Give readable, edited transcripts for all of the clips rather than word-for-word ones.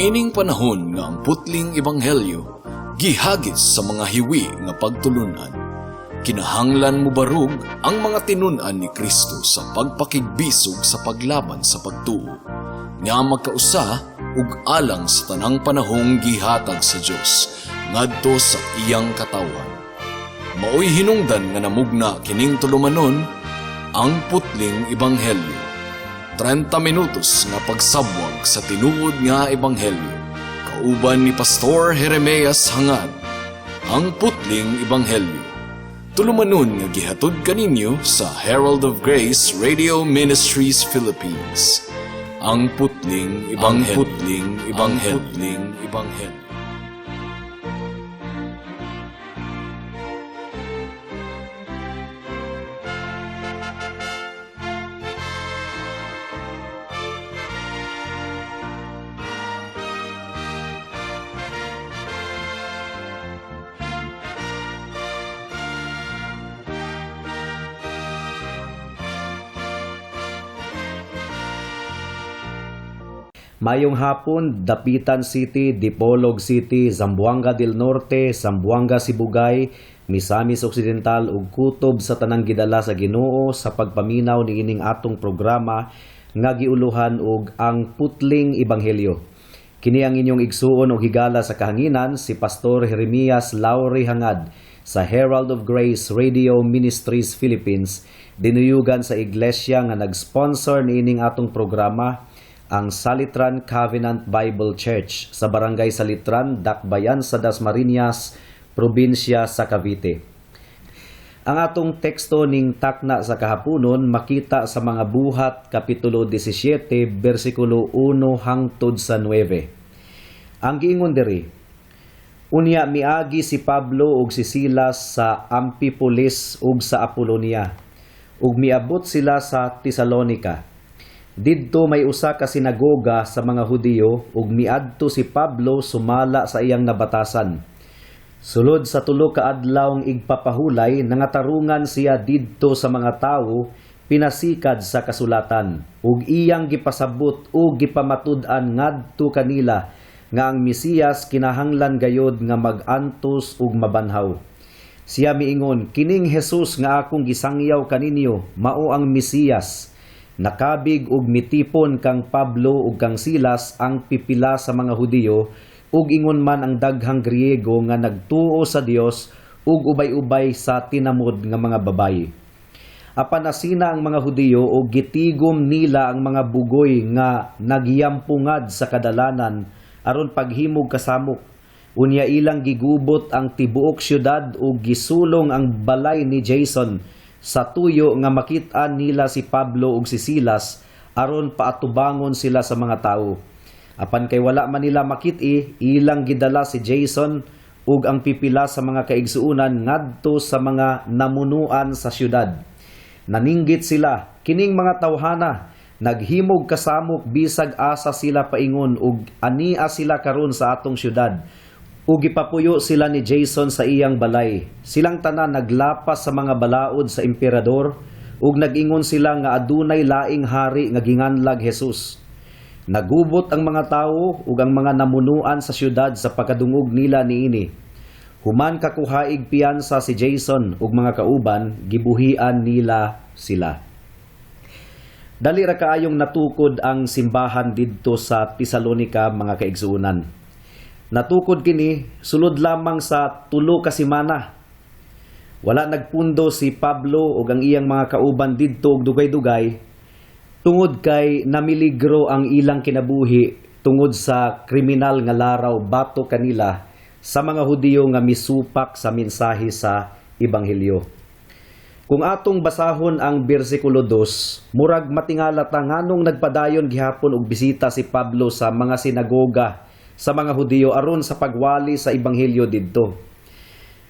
Niining panahon nga ang putling ebanghelyo gihagis sa mga hiwi nga pagtulunan. Kinahanglan mo barug ang mga tinunan ni Kristo sa pagpakigbisog sa paglaban sa pagtuo, nga magkausa ug alang sa tanang panahong gihatag sa Dios ngadto sa iyang katawan. Maoy hinungdan nga namugna kining tulumanon ang putling ebanghelyo. 30 minutos nga pagsabwag sa tinuod nga ebanghelyo. Kauban ni Pastor Jeremias Hangad, ang putling ebanghelyo. Tulumanon nga gihatod kaninyo sa Herald of Grace Radio Ministries Philippines. Ang putling ebanghelyo. Ang putling ebanghelyo. Mayong hapon, Dapitan City, Dipolog City, Zamboanga del Norte, Zamboanga Sibugay, Misamis Occidental ug kutob sa tanang gidala sa Ginoo sa pagpaminaw niining atong programa nga giuluhan og ang putling ebanghelyo. Kini ang inyong igsuon og higala sa kahanginan si Pastor Jeremias Lauri Hangad sa Herald of Grace Radio Ministries Philippines, dinuyugan sa iglesia nga nag-sponsor niining atong programa, ang Salitran Covenant Bible Church sa Barangay Salitran, Dakbayan sa Dasmariñas, probinsya sa Cavite. Ang atong teksto ning takna sa kahaponon makita sa mga buhat kapitulo 17 bersikulo 1 hangtod sa 9. Ang giingon diri: Unya miagi si Pablo ug si Silas sa Amphipolis ug sa Apolonia, ug miabot sila sa Tesalonica. Didto may usa ka sinagoga sa mga Hudiyo ug miadto si Pablo sumala sa iyang nabatasan. Sulod sa 3 ka adlawng igpapahulay, nangatarungan siya didto sa mga tawo pinasikad sa kasulatan ug iyang gipasabot ug gipamatud-an ngadto kanila nga ang Mesiyas kinahanglan gayod nga mag-antos ug mabanhaw. Siya miingon, kining Jesus nga akong gisangyaw kaninyo mao ang Mesiyas. Nakabig ug mitipon kang Pablo ug kang Silas ang pipila sa mga Hudiyo ug ingon man ang daghang Griego nga nagtuo sa Dios ug ubay-ubay sa tinamod nga mga babayi. Apan nasina ang mga Hudiyo ug gitigom nila ang mga bugoy nga nagyampungad sa kadalanan aron paghimog kasamok. Unya ilang gigubot ang tibuok syudad ug gisulong ang balay ni Jason sa tuyo nga makit-an nila si Pablo ug si Silas aron paatubangon sila sa mga tao. Apan kay wala man nila makit-i, ilang gidala si Jason ug ang pipila sa mga kaigsuunan ngadto sa mga namunuan sa syudad. Naninggit sila, kining mga tawhana naghimog kasamok bisag asa sila paingon ug ania sila karon sa atong syudad. Ug gipapuyo sila ni Jason sa iyang balay. Silang tanan naglapas sa mga balaod sa emperador ug nag-ingon sila nga adunay laing hari nga ginganlag Jesus. Nagubot ang mga tawo ug ang mga namunuan sa syudad sa pagkadungog nila niini. Human kakuhaig piyansa si Jason ug mga kauban, gibuhian nila sila. Dali ra kaayong natukod ang simbahan didto sa Tesalonica, mga kaigsuunan. Natukod kini sulod lamang sa 3 ka semana. Wala nagpundo si Pablo ug ang iyang mga kauban didto og dugay-dugay tungod kay namiligro ang ilang kinabuhi tungod sa kriminal nga laraw bato kanila sa mga Hudiyo nga misupak sa mensahe sa ebanghelyo. Kung atong basahon ang bersikulo 2, murag matingala ta nganong nagpadayon gihapon og bisita si Pablo sa mga sinagoga sa mga Hudiyo aron sa pagwali sa ebanghelyo didto.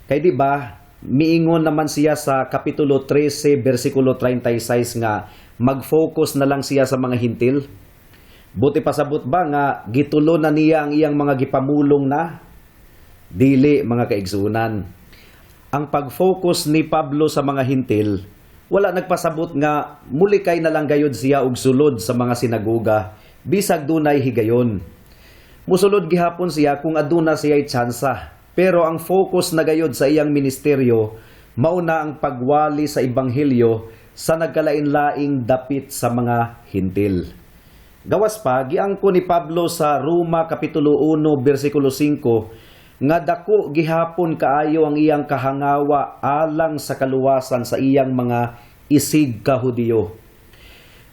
Kay di ba miingon naman siya sa kapitulo 13 bersikulo 36 nga mag-focus na lang siya sa mga hintil. Buti pasabot ba nga gitulo na niya ang iyang mga gipamulong na? Dili, mga kaigsunan. Ang pag-focus ni Pablo sa mga hintil, wala nagpasabot nga muli kay na lang gayod siya og sulod sa mga sinagoga bisag dunay higayon. Musulod gihapon siya kung aduna siya'y tsansa. Pero ang focus na gayod sa iyang ministeryo, mauna ang pagwali sa ebanghelyo sa nagkalain-laing dapit sa mga hintil. Gawas pa, giangko ni Pablo sa Roma Kapitulo 1, versikulo 5, nga dako gihapon kaayo ang iyang kahangawa alang sa kaluwasan sa iyang mga isig ka Hudiyo.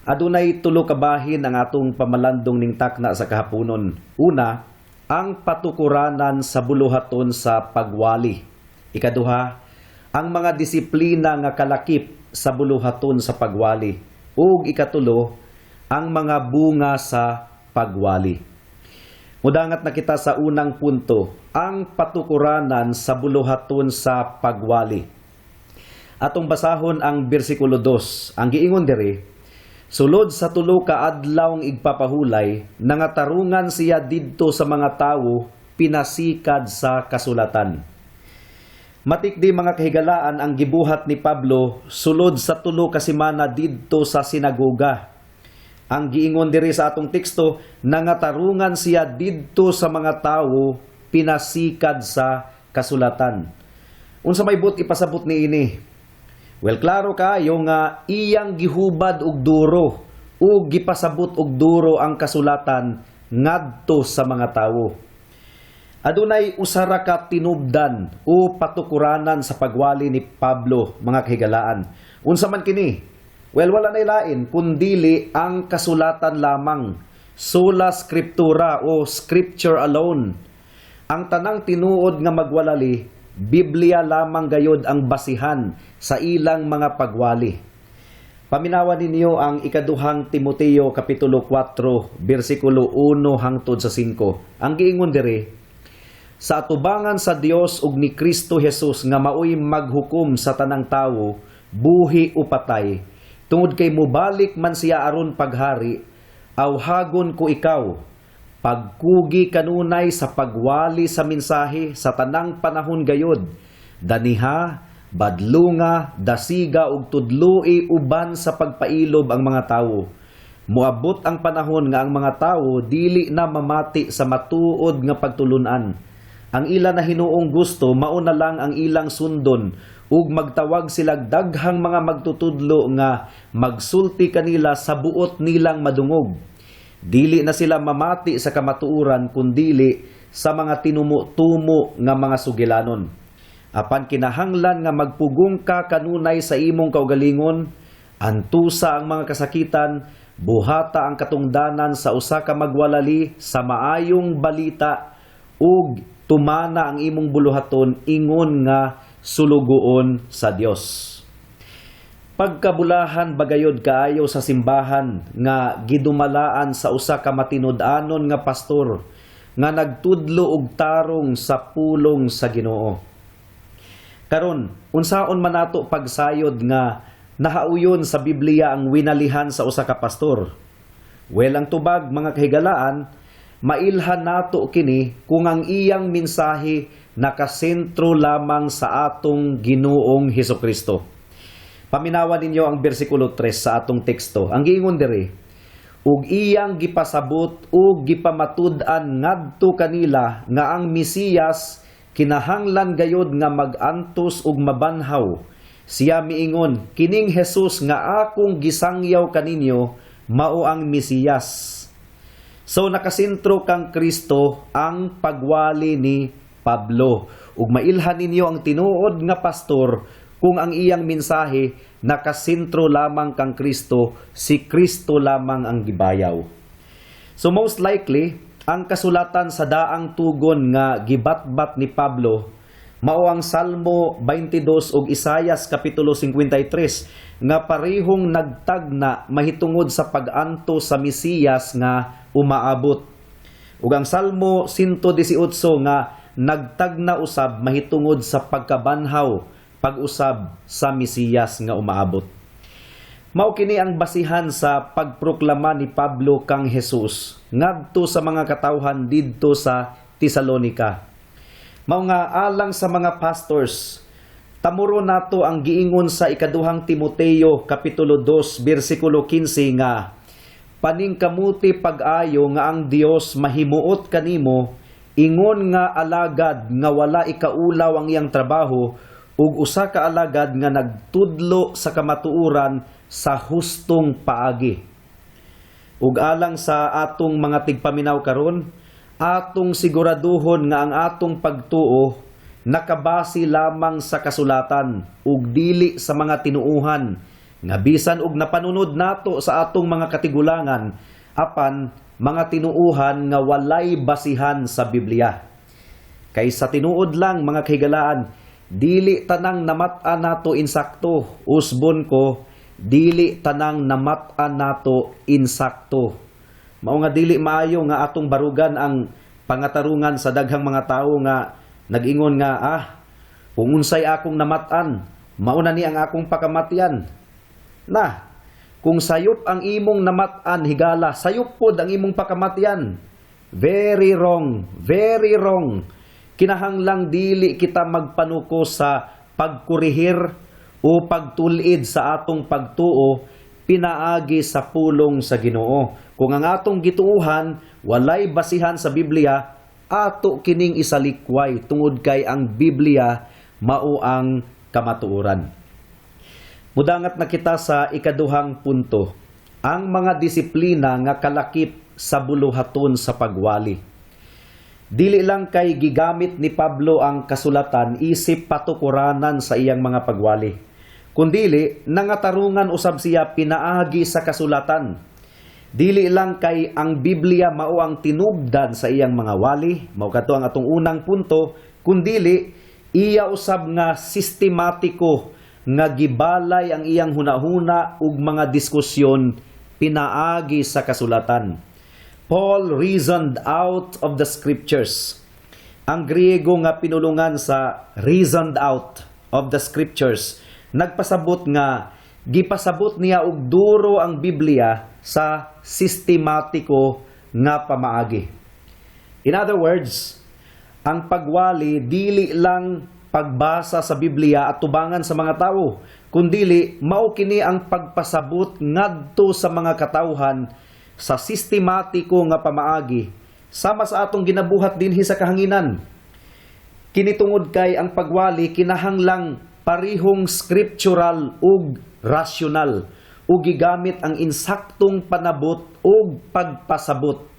Adunay tulo ka bahin ang atong pamalandong ning takna sa kahaponon. Una, ang patukuranan sa buluhaton sa pagwali. Ikaduha, ang mga disiplina nga kalakip sa buluhaton sa pagwali. Ug ikatulo, ang mga bunga sa pagwali. Mudangat na kita sa unang punto, ang patukuranan sa buluhaton sa pagwali. Atong basahon ang bersikulo 2. Ang giingon diri, sulod sa tulo ka adlaw ng igpapahulay, nangatarungan siya didto sa mga tawo, pinasikad sa kasulatan. Matikdi mga kahigalaan ang gibuhat ni Pablo sulod sa tulo ka semana didto sa sinagoga. Ang giingon diri sa atong teksto, nangatarungan siya didto sa mga tawo, pinasikad sa kasulatan. Unsa may but ipasabot ni ini? Well, klaro kayo nga iyang gihubad og duro ug gipasabot og duro ang kasulatan ngadto sa mga tawo. Adunay usara ka tinubdan o patukuranan sa pagwali ni Pablo, mga kahigalaan. Unsa man kini? Well, wala na ilain kundili ang kasulatan lamang, sola scriptura o scripture alone. Ang tanang tinuod nga magwalali, Biblia lamang gayod ang basihan sa ilang mga pagwali. Paminawan ninyo ang ikaduhang Timoteo Kapitulo 4, versikulo 1 hangtod sa 5. Ang giingon diri, sa atubangan sa Dios ug ni Kristo Jesus nga maoy maghukom sa tanang tawo, buhi o patay, tungod kay mubalik man siya aron paghari, awhagon ko ikaw, pagkugi kanunay sa pagwali sa mensahe sa tanang panahon gayod, daniha, badlunga, dasiga ug tudloi uban sa pagpailob ang mga tawo. Muabot ang panahon nga ang mga tawo dili na mamati sa matuod nga pagtulunan. Ang ila na hinuong gusto mao na lang ang ilang sundon ug magtawag sila daghang mga magtutudlo nga magsulti kanila sa buot nilang madungog. Dili na sila mamati sa kamatuuran kundili sa mga tinumo-tumo nga mga sugilanon. Apan kinahanglan nga magpugong ka kanunay sa imong kaugalingon, antusa ang mga kasakitan, buhata ang katungdanan sa usa ka magwalali sa maayong balita ug tumana ang imong buluhaton ingon nga sulugoon sa Dios. Pagkabulahan bagayod kaayo sa simbahan nga gidumalaan sa usa ka matinud-anon nga pastor nga nagtudlo og tarong sa pulong sa Ginoo. Karon, unsaon man nato pagsayod nga nahauyon sa Biblia ang winalihan sa usa ka pastor? Well, ang tubag mga kahigalaan, mailhan nato kini kung ang iyang mensahe nakasentro lamang sa atong Ginoong Hesukristo. Paminawan ninyo ang bersikulo 3 sa atong teksto. Ang giingon diri, ug iyang gipasabot ug gipamatud-an ngadto kanila nga ang Mesiyas kinahanglan gayod nga mag-antos ug mabanhaw. Siya miingon, kining Jesus nga akong gisangyaw kaninyo mao ang Mesiyas. So nakasentro kang Kristo ang pagwali ni Pablo. Ug mailhan ninyo ang tinuod nga pastor kung ang iyang mensahe nakasentro lamang kang Kristo, si Kristo lamang ang gibayaw. So most likely, ang kasulatan sa daang tugon nga gibatbat ni Pablo mao ang Salmo 22 ug Isayas Kapitulo 53 nga parehong nagtagna mahitungod sa pag-anto sa Mesiyas nga umaabot. Ug ang Salmo 118 nga nagtagna usab mahitungod sa pagkabanhaw pag-usab sa Mesiyas nga umaabot. Mao kini ang basihan sa pagproklama ni Pablo kang Jesus ngadto sa mga katawhan didto sa Tesalonica. Mao nga alang sa mga pastors, tamuro nato ang giingon sa ikaduhang Timoteo Kapitulo 2 versikulo 15 nga paningkamuti pag-ayo nga ang Dios mahimuot kanimo, ingon nga alagad nga wala ikaulaw ang iyang trabaho, ug usa ka alagad nga nagtudlo sa kamatuoran sa hustong paagi. Ug alang sa atong mga tigpaminaw karon, atong siguraduhon nga ang atong pagtuo nakabase lamang sa kasulatan ug dili sa mga tinuuhan nga bisan og napanunod nato sa atong mga katigulangan apan mga tinuuhan nga walay basihan sa Biblia. Kay sa tinuod lang mga kahigalaan, dili tanang namat-an nato insakto, usbon ko, dili tanang namat-an nato insakto. Mao nga dili maayo nga atong barugan ang pangatarungan sa daghang mga tawo nga nag-ingon nga, kung unsay akong namat-an, mauna ni ang akong pakamatyan. Kung sayop ang imong namat-an higala, sayop pod ang imong pakamatyan. Very wrong, very wrong. Kinahanglang dili kita magpanuko sa pagkurihir o pagtulid sa atong pagtuo pinaagi sa pulong sa Ginoo. Kung ang atong gituuhan walay basihan sa Biblia, ato kining isalikway tungod kay ang Biblia mao ang kamatuoran. Mudangat na kita sa ikaduhang punto, ang mga disiplina nga kalakip sa buluhaton sa pagwali. Dili lang kay gigamit ni Pablo ang kasulatan isip patukuranan sa iyang mga pagwali, kundili nangatarungan usab siya pinaagi sa kasulatan. Dili lang kay ang Biblia mao ang tinubdan sa iyang mga wali, mao kadto ang atong unang punto, kundili iya usab nga sistematiko nga gibalay ang iyang hunahuna ug mga diskusyon pinaagi sa kasulatan. Paul reasoned out of the scriptures. Ang Griego nga pinulungan sa reasoned out of the scriptures, nagpasabot nga gipasabot niya og duro ang Biblia sa sistematiko nga pamaagi. In other words, ang pagwali dili lang pagbasa sa Biblia at tubangan sa mga tao, kundili mao kini ang pagpasabot ngadto sa mga katawhan sa sistematiko nga pamaagi sama sa atong ginabuhat dinhi sa kahanginan. Kini tungod kay ang pagwali kinahanglang parihong scriptural ug rasyonal ug gigamit ang insaktong panabot ug pagpasabot.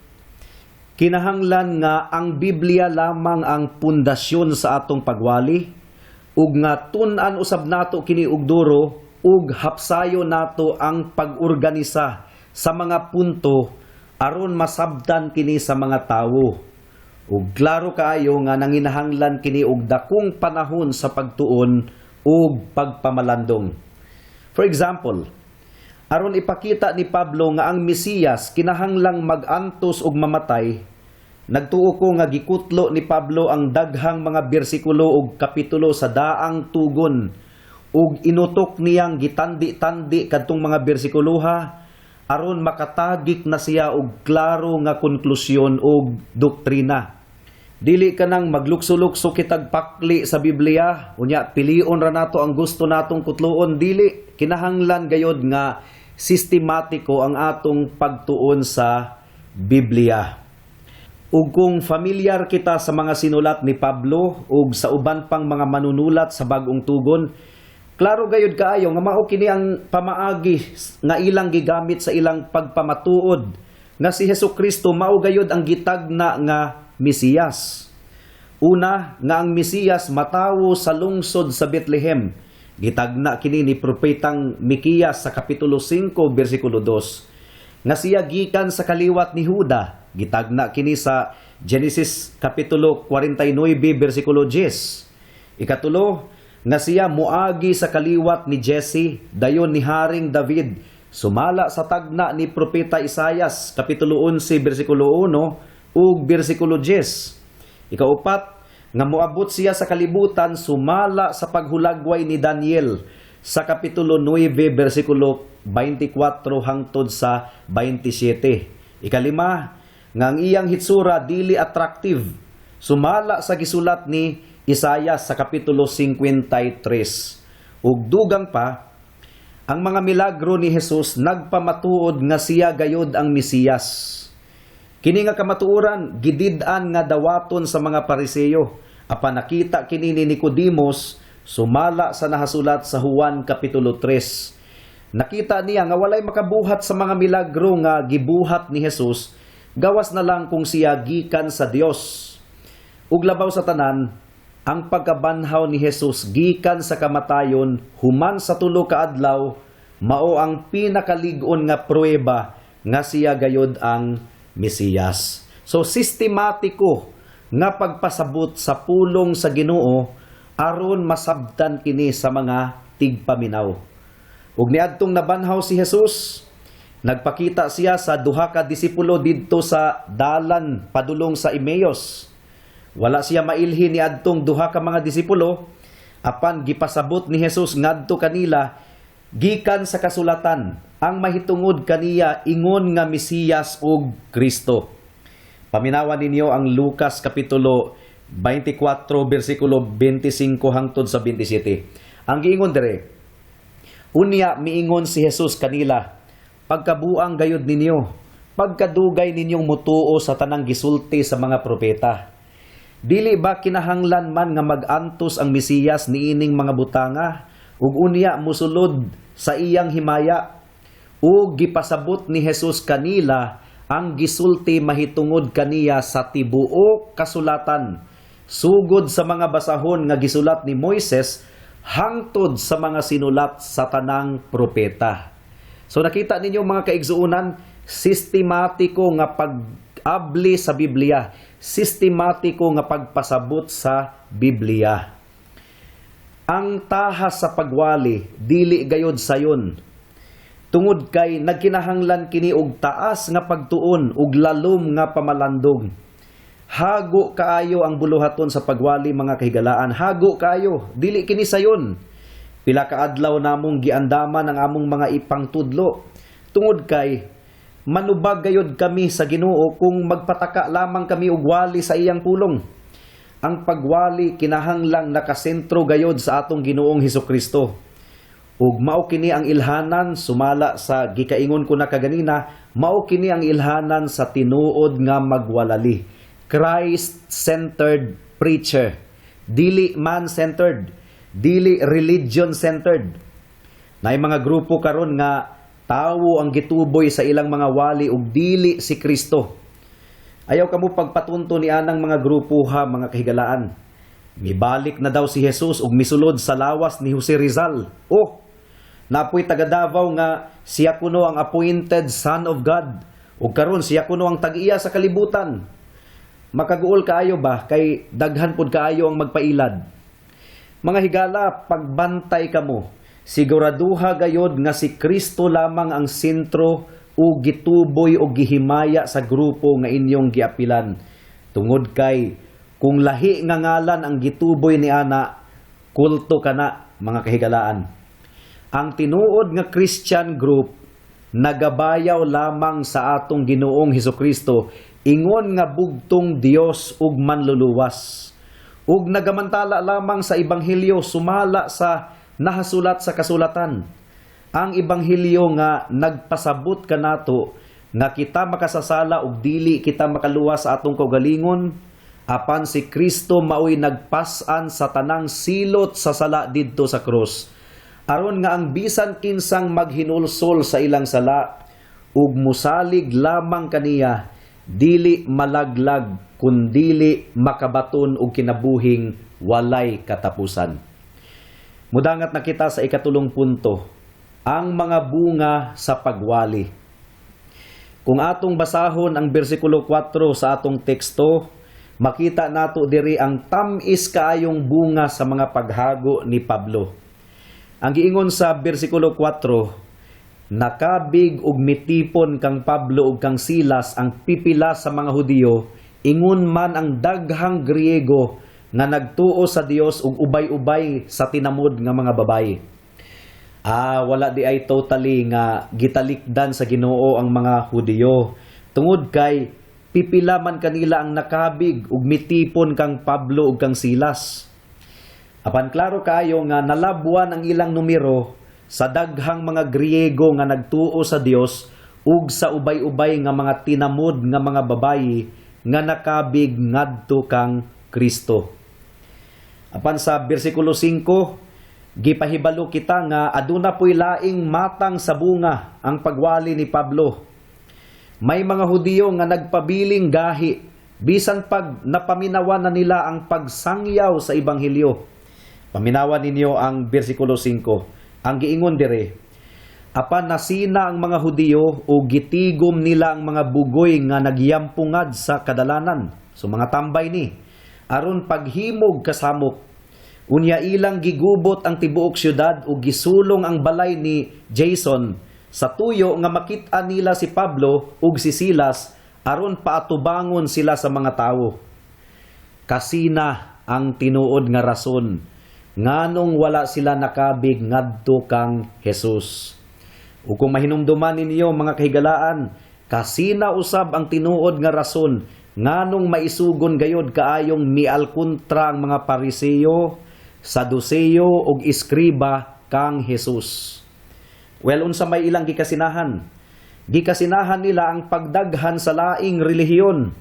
Kinahanglan nga ang Biblia lamang ang pundasyon sa atong pagwali ug nga tun-an usab nato kini og duro ug hapsayo nato ang pag-organisa sa mga punto aron masabtan kini sa mga tawo. Ug klaro kaayo nga nanginahanglan kini og dakong panahon sa pagtuon ug pagpamalandong. For example, aron ipakita ni Pablo nga ang Mesiyas kinahanglang mag-antos ug mamatay, nagtuo ko nga gikutlo ni Pablo ang daghang mga bersikulo ug kapitulo sa daang tugon ug inutok niyang gitandi-tandi kadtong mga bersikuluha aron makatagik na siya og klaro nga konklusyon og doktrina. Dili ka nang maglukso-lukso kitag pakli sa Biblia, unya pilion ra nato ang gusto natong kutloon, dili. Kinahanglan gayod nga sistematiko ang atong pagtuon sa Biblia. Ug kung familiar kita sa mga sinulat ni Pablo ug sa uban pang mga manunulat sa Bag-ong Tugon, klaro gayud kaayo nga mao kini ang pamaagi nga ilang gigamit sa ilang pagpamatuod nga si Hesukristo mao gayud ang gitagna nga Mesiyas. Una, nga ang Mesiyas matawo sa lungsod sa Bethlehem. Gitagna kini ni propetang Mikiyas sa kapitulo 5 bersikulo 2. Nga siya gikan sa kaliwat ni Juda. Gitagna kini sa Genesis kapitulo 49 bersikulo 10. Ikatulo, nga siya muagi sa kaliwat ni Jesse, dayon ni Haring David, sumala sa tagna ni propeta Isaias kapitulo 11 bersikulo 1 ug bersikulo 10. Ikaupat, nga moabot siya sa kalibutan sumala sa paghulagway ni Daniel sa kapitulo 9 bersikulo 24 hangtod sa 27. Ikalima, nga ang iyang hitsura dili attractive, sumala sa gisulat ni Isaias sa kapitulo 53. Ug dugang pa, Ang mga milagro ni Jesus nagpamatuod nga siya gayod ang Mesiyas. Kini nga kamatuoran gidid-an nga dawaton sa mga Pariseo. Apan nakita kini ni Nicodemos sumala sa nahasulat sa Juan kapitulo 3. Nakita niya nga walay makabuhat sa mga milagro nga gibuhat ni Jesus, gawas na lang kung siya gikan sa Dios. Ug labaw sa tanan, ang pagkabanhaw ni Jesus gikan sa kamatayon human sa 3 ka adlaw mao ang pinakalig-on nga pruweba nga siya gayod ang Mesiyas. So sistematiko nga pagpasabot sa pulong sa Ginoo aron masabtan kini sa mga tigpaminaw. Ug niadtong nabanhaw si Jesus, nagpakita siya sa 2 ka disipulo didto sa dalan padulong sa Emmaus. Wala siya mailhi ni adtong 2 ka mga disipulo, apan gipasabot ni Jesus ngadto kanila gikan sa kasulatan ang mahitungod kaniya ingon nga Mesiyas ug Kristo. Paminawan ninyo ang Lucas kapitulo 24 bersikulo 25 hangtod sa 27. Ang giingon dire, unya miingon si Jesus kanila, pagkabuang gayod ninyo, pagkadugay ninyong mutuo sa tanang gisulti sa mga propeta. Dili ba kinahanglan man nga mag-antos ang Mesiyas niining mga butanga ug unya musulod sa iyang himaya? Ug gipasabot ni Jesus kanila ang gisulti mahitungod kaniya sa tibuok kasulatan, sugod sa mga basahon nga gisulat ni Moises hangtod sa mga sinulat sa tanang propeta. So nakita ninyo mga kaigsuunan, sistematiko nga pag-abli sa Biblia, sistematiko nga pagpasabot sa Biblia. Ang tahas sa pagwali dili gayod sayon, tungod kay nagkinahanglan kini og taas nga pagtuon ug lalom nga pamalandong. Hago kaayo ang buluhaton sa pagwali mga kahigalaan, hago kaayo, dili kini sayon. Pila ka adlaw namong giandaman ang among mga ipangtudlo, tungod kay manubag gayod kami sa Ginoo kung magpataka lamang kami og wali sa iyang pulong. Ang pagwali kinahanglang nakasentro gayod sa atong Ginoong Hesukristo. Ug mao kini ang ilhanan sumala sa gikaingon ko na kaganina, mao kini ang ilhanan sa tinuod nga magwalali. Christ-centered preacher, dili man-centered, dili religion-centered. Naay mga grupo karon nga tawo ang gituboy sa ilang mga wali ug dili si Kristo. Ayaw kamo pagpatunto ni anang mga grupo ha mga kahigalaan. Mibalik na daw si Jesus ug misulod sa lawas ni Jose Rizal. Napoy taga Davao nga siya kuno ang appointed son of God ug karon siya kuno ang tag-iya sa kalibutan. Makaguol kaayo ba kay daghan pud kaayo ang magpailad. Mga higala, pagbantay kamo, siguraduha gayod nga si Kristo lamang ang sentro ug gituboy o gihimaya sa grupo nga inyong giapilan. Tungod kay kung lahi nga ngalan ang gituboy ni ana, kulto kana mga kahigalaan. Ang tinuod nga Christian group nagabayaw lamang sa atong Ginoong Hesukristo, ingon nga bugtong Dios ug manluluwas. Ug nagamantala lamang sa ebanghelyo sumala sa nahasulat sa kasulatan. Ang ebanghelyo nga nagpasabot kanato nga kita makasasala ug dili kita makaluwas sa atong kaugalingon, apan si Kristo maoy nagpas-an sa tanang silot sa sala didto sa krus. Aron nga ang bisan kinsang maghinulsol sa ilang sala ug musalig lamang kaniya, dili malaglag kundili makabaton og kinabuhing walay katapusan. Mudangat na kita sa ikatulong punto, ang mga bunga sa pagwali. Kung atong basahon ang bersikulo 4 sa atong teksto, makita nato diri ang tamis kaayong bunga sa mga paghago ni Pablo. Ang giingon sa bersikulo 4, nakabig ug mitipon kang Pablo ug kang Silas ang pipila sa mga Hudiyo, ingon man ang daghang Griego nga nagtuo sa Dios ug ubay-ubay sa tinamod nga mga babayi. Wala di ay totally nga gitalikdan sa Ginoo ang mga Hudiyo. Tungod kay pipila man kanila ang nakabig ug mitipon kang Pablo ug kang Silas. Apan klaro kaayo nga nalabuan ang ilang numero sa daghang mga Griego nga nagtuo sa Dios ug sa ubay-ubay nga mga tinamod nga mga babayi nga nakabig ngadto kang Kristo. Apan sa bersikulo 5, gipahibalo kita nga aduna po'y laing matang sa bunga ang pagwali ni Pablo. May mga Hudiyo nga nagpabiling gahi bisan pag napaminawan na nila ang pagsangyaw sa Ebanghelyo. Paminawan ninyo ang bersikulo 5. Ang giingon dire, apan nasina ang mga Hudiyo o gitigom nila ang mga bugoy nga nagyampungad sa kadalanan. So mga tambay ni, aron paghimog kasamok. Unya ilang gigubot ang tibuok syudad o gisulong ang balay ni Jason sa tuyo nga makita nila si Pablo ug si Silas aron paatubangon sila sa mga tawo. Kasina ang tinuod nga rason nganong wala sila nakabig ngadto kang Jesus. Ug kung mahinumduman ninyo mga kahigalaan, kasina usab ang tinuod nga rason nganong maisugon gayod kaayong mialkontra ang mga Pariseo, Saduceo ug Iskriba kang Jesus. Well, unsa may ilang gikasinahan? Gikasinahan nila ang pagdaghan sa laing relihiyon.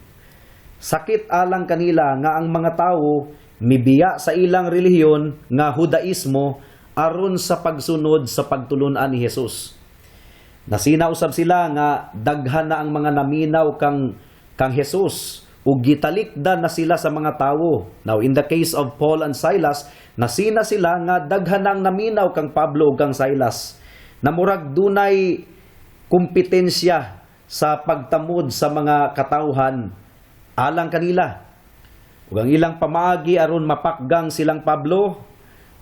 Sakit alang kanila nga ang mga tawo mibiya sa ilang relihiyon nga Hudaismo aron sa pagsunod sa pagtulunan ni Jesus. Nasina usab sila nga daghan na ang mga naminaw kang Jesus ug gitalikdan na sila sa mga tawo. Now in the case of Paul and Silas, nasina sila nga daghan na ang naminaw kang Pablo ug kang Silas. Namurag dunay kompetensya sa pagtamod sa mga katawhan alang kanila. Ug ang ilang pamaagi aron mapakgang silang Pablo,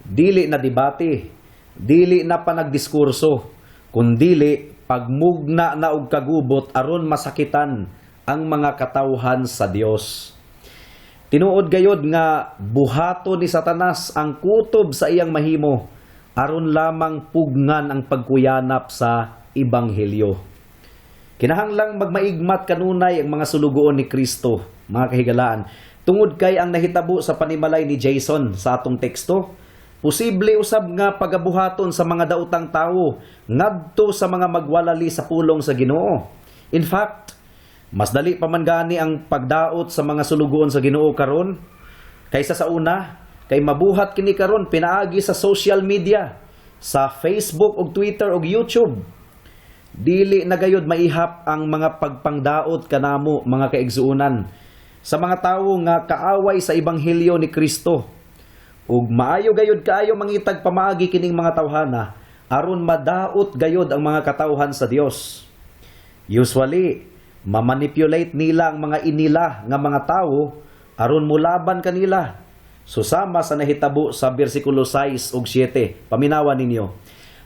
dili na debate, dili na panagdiskurso, kundili pagmugna na og kagubot aron masakitan ang mga katawhan sa Dios. Tinuod gayod nga buhaton ni Satanas ang kutob sa iyang mahimo aron lamang pugnan ang pagkuyanap sa Ebanghelyo. Kinahanglang magmaigmat kanunay ang mga sulugoon ni Kristo, mga kahigalaan. Tungod kay ang nahitabo sa panimalay ni Jason sa atong teksto, posible usab nga pagabuhaton sa mga daotang tawo ngadto sa mga magwalali sa pulong sa Ginoo. In fact, mas dali pa man gani ang pagdaot sa mga sulugoon sa Ginoo karon kaysa sa una, kay mabuhat kini karon pinaagi sa social media, sa Facebook ug Twitter ug YouTube. Dili na gayud maihap ang mga pagpangdaot kanamo mga kaigsuonan sa mga tawo nga kaaway sa Ebanghelyo ni Kristo. Ug maayo gayud kaayo mangitag pamaagi kining mga tawhana aron madaot gayud ang mga katawhan sa Dios. Usually, mamanipulate nila ang mga inila nga mga tawo aron mulaban kanila. Susama sa nahitabo sa bersikulo 6 ug 7. Paminawan ninyo.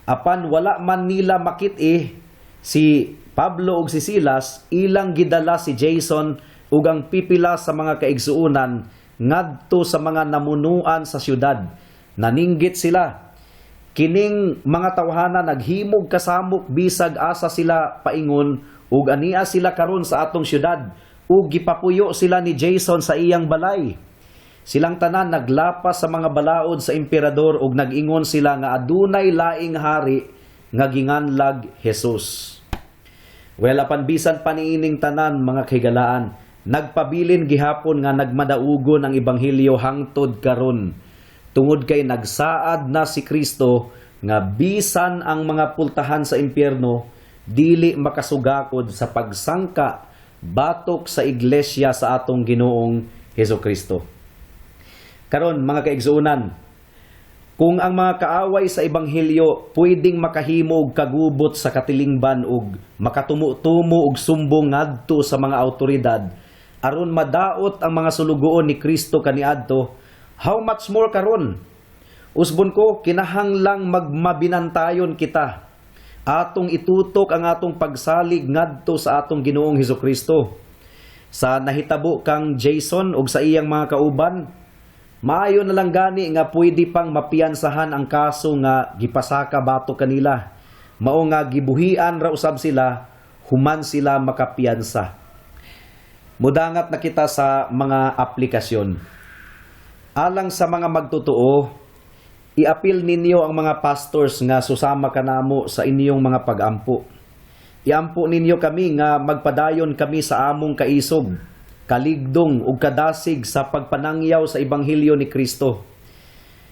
Apan wala man nila makit-i si Pablo ug si Silas, ilang gidala si Jason ug ang pipila sa mga kaigsuonan ngadto sa mga namunuan sa syudad. Naninggit sila. Kining mga tawhana naghimog kasamok bisag asa sila paingon ug ania sila karon sa atong syudad ug gipapuyo sila ni Jason sa iyang balay. Silang tanan naglapas sa mga balaod sa emperador ug nag-ingon sila nga adunay laing hari nga ginganlag Jesus. Well, apan bisan pa niining tanan mga kahigalaan, nagpabilin gihapon nga nagmadaugon ang Ebanghelyo hangtod karon. Tungod kay nagsaad na si Kristo nga bisan ang mga pultahan sa impyerno dili makasugakod sa pagsangka batok sa iglesia sa atong Ginoong Hesukristo. Karon mga kaigsuonan, kung ang mga kaaway sa Ebanghelyo pwedeng makahimo og kagubot sa katilingban ug makatumo-tumo og sumbong ngadto sa mga awtoridad aron madaot ang mga sulugoon ni Kristo kaniadto, how much more karon? Usbon ko, kinahanglang magmabinantayon kita. Atong itutok ang atong pagsalig ngadto sa atong Ginoong Hesukristo. Sa nahitabo kang Jason ug sa iyang mga kauban, maayo na lang gani nga pwede pang mapiyansahan ang kaso nga gipasaka bato kanila. Mao nga gibuhian ra usab sila human sila makapiyansa. Mudangat na kita sa mga aplikasyon. Alang sa mga magtotoo, Iapil ninyo ang mga pastors nga susama kanamo sa inyong mga pagampo. Iampo ninyo kami nga magpadayon kami sa among kaisog, kaligdong ug kadasig sa pagpanangyaw sa ebanghelyo ni Kristo.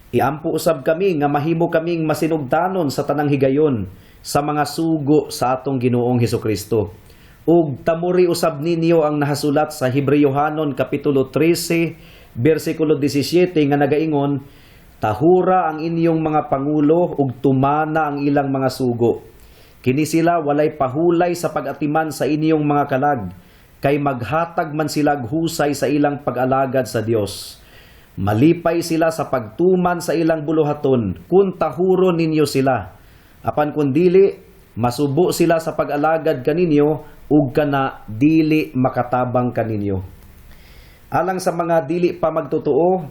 Iampo usab kami nga mahimo kaming masinugtanon sa tanang higayon sa mga sugo sa atong Ginoong Hesukristo. Ug tamuri usab ninyo ang nahasulat sa Hebreyohanon kapitulo 13 bersikulo 17 nga nagaingon, tahura ang inyong mga pangulo ug tumana ang ilang mga sugo. Kini sila walay pahulay sa pag-atiman sa inyong mga kalag, kay maghatag man sila og husay sa ilang pag-alagad sa Dios. Malipay sila sa pagtuman sa ilang buluhaton, kun tahuron ninyo sila. Apan kun dili, masubo sila sa pag-alagad kaninyo, ug kana dili makatabang kaninyo. Alang sa mga dili pa magtotoo,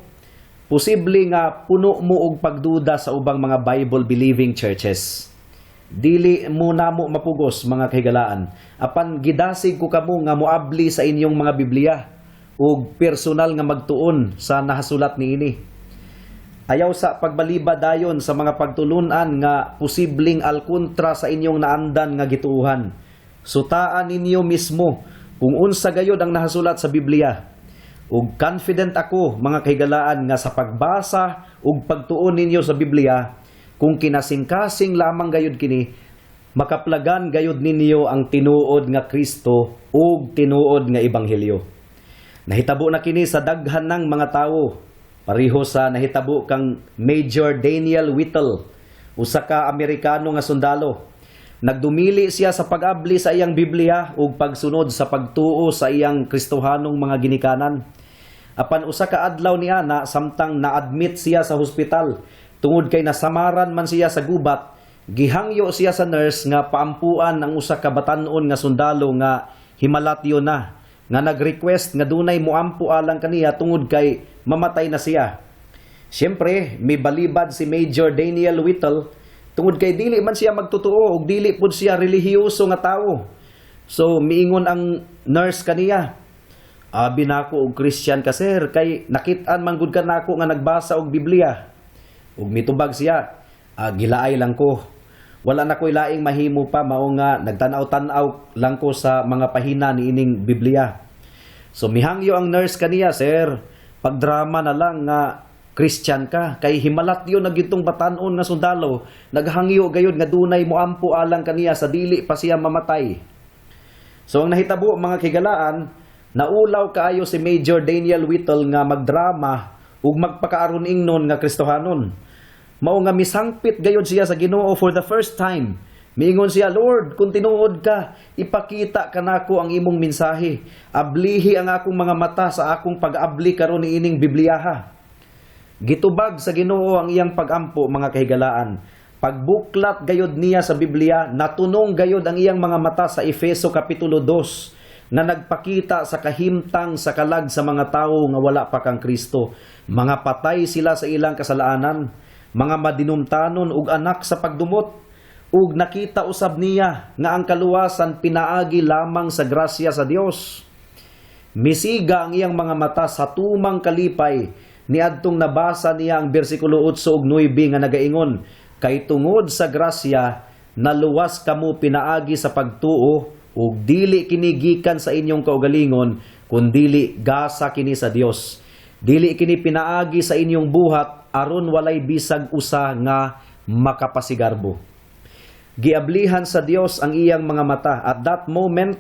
posible nga puno mo og pagduda sa ubang mga Bible-believing churches. Dili mo namo mapugos mga kahigalaan. Apan gidasig ko kamo nga moabli sa inyong mga Biblia ug personal nga magtuon sa nahasulat niini. Ayaw sa pagbalibad dayon sa mga pagtulunan nga posibleng alkontra sa inyong naandan nga gituuhan. Sutaan ninyo mismo kung unsa gayud ang nahasulat sa Biblia. Ug confident ako mga kahigalaan nga sa pagbasa ug pagtuon ninyo sa Biblia, kung kinasing-kasing lamang gayud kini, makaplagan gayud ninyo ang tinuod nga Kristo ug tinuod nga ebanghelyo. Nahitabo na kini sa daghan ng mga tawo, pareho sa nahitabo kang Major Daniel Whittle, usa ka Amerikano nga sundalo. Nagdumili siya sa pag-abli sa iyang Biblia ug pagsunod sa pagtuo sa iyang Kristohanong mga ginikanan. Apan usa ka adlaw niana samtang na-admit siya sa hospital, tungod kay nasamaran man siya sa gubat, gihangyo siya sa nurse nga paampuan ang usa ka batan-on nga sundalo nga himalatyo na, nga nag-request nga dunay moampu alang kaniya tungod kay mamatay na siya. Siyempre, may balibad si Major Daniel Whittle tungod kay dili man siya magtotoo ug dili pud siya relihiyoso nga tawo. So miingon ang nurse kaniya, abi nako og Christian ka sir, kay nakit-an man gud ka nako nga nagbasa og Biblia. Ug mitubag siya, gilaay lang ko. Wala na ko'y laing mahimo pa, mao nga nagtanaw-tanaw lang ko sa mga pahina ni ining Biblia. So mihangyo ang nurse kaniya, sir, pagdrama na lang nga Christian ka, kay himalatyo na gitong batanon nga sundalo, naghangyo gayud nga dunay moampo alang kaniya sa dili pa siya mamatay. So ang nahitabo mga kigalaan, naulaw kaayo si Major Daniel Whittle nga magdrama ug magpakaaron ingnon nga Kristohanon. Mao nga misangpit gayud siya sa Ginoo for the first time. Miingon siya, Lord, kung tinuod ka, ipakita kanako ang imong mensahe. Ablihi ang akong mga mata sa akong pag-abli karon niining Bibliyaha. Gitubag sa Ginoo ang iyang pagampo mga kahigalaan. Pagbuklat gayud niya sa Biblia, natunong gayud ang iyang mga mata sa Efeso kapitulo 2. Na nagpakita sa kahimtang sa kalag sa mga tao nga wala pa kang Kristo. Mga patay sila sa ilang kasalaanan, mga madinumtanon ug anak sa pagdumot, ug nakita usab niya nga ang kaluwasan pinaagi lamang sa grasya sa Dios. Misiga ang iyang mga mata sa tumang kalipay, niadtong nabasa niya ang bersikulo 8 ug 9 nga nagaingon, kay tungod sa grasya, naluwas kamo pinaagi sa pagtuo, ug dili kini gikan sa inyong kaugalingon, kundili gasa kini sa Dios. Dili kini pinaagi sa inyong buhat aron walay bisag usa nga makapasigarbo. Giablihan sa Dios ang iyang mga mata. At that moment,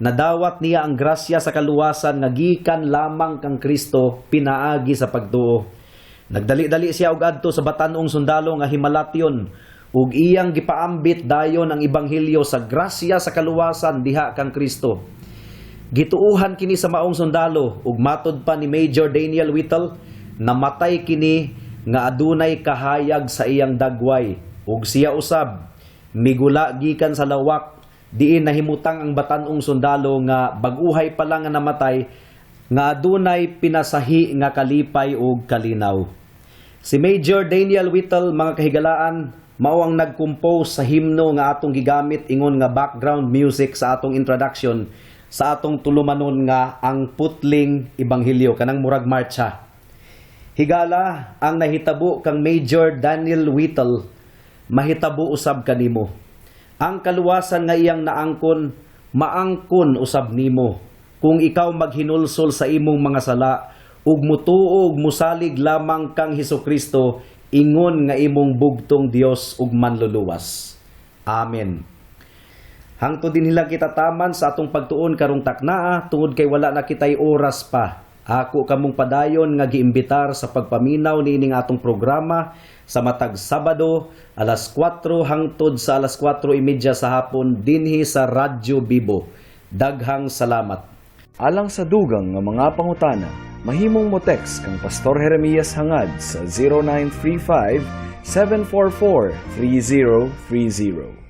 nadawat niya ang grasya sa kaluwasan nga gikan lamang kang Kristo pinaagi sa pagtuo. Nagdali-dali siya og adto sa batanong sundalo nga himalatyon, ug iyang gipaambit dayon ang ebanghelyo sa grasya sa kaluwasan diha kang Kristo. Gituuhan kini sa maong sundalo ug matod pa ni Major Daniel Whittle, namatay kini nga adunay kahayag sa iyang dagway ug siya usab migula gikan sa lawak diin nahimutang ang batanong sundalo nga baguhay pa lang nga namatay nga adunay pinasahi nga kalipay ug kalinaw. Si Major Daniel Whittle mga kahigalaan mao ang nag-compose sa himno nga atong gigamit ingon nga background music sa atong introduction sa atong tulumanon nga ang Putling Ebanghelyo kanang murag marcha. Higala ang nahitabo kang Major Daniel Whittle, mahitabo usab kanimo. Ang kaluwasan nga iyang naangkon, maangkon usab nimo. Kung ikaw maghinulsol sa imong mga sala, ug mutuo ug musalig lamang kang Hesukristo, ingon nga imong bugtong Dios ug manluluwas. Amen. Hangtod din nila kita taman sa atong pagtuon karong taknaa tungod kay wala na kitay oras pa. Ako kamong padayon nga giimbitar sa pagpaminaw niining atong programa sa matag Sabado alas 4 hangtod sa alas 4:30 sa hapon dinhi sa Radyo Bibo. Daghang salamat. Alang sa dugang nga mga pangutana, mahimong mo text kang Pastor Jeremias hangad sa 0935 744 3030.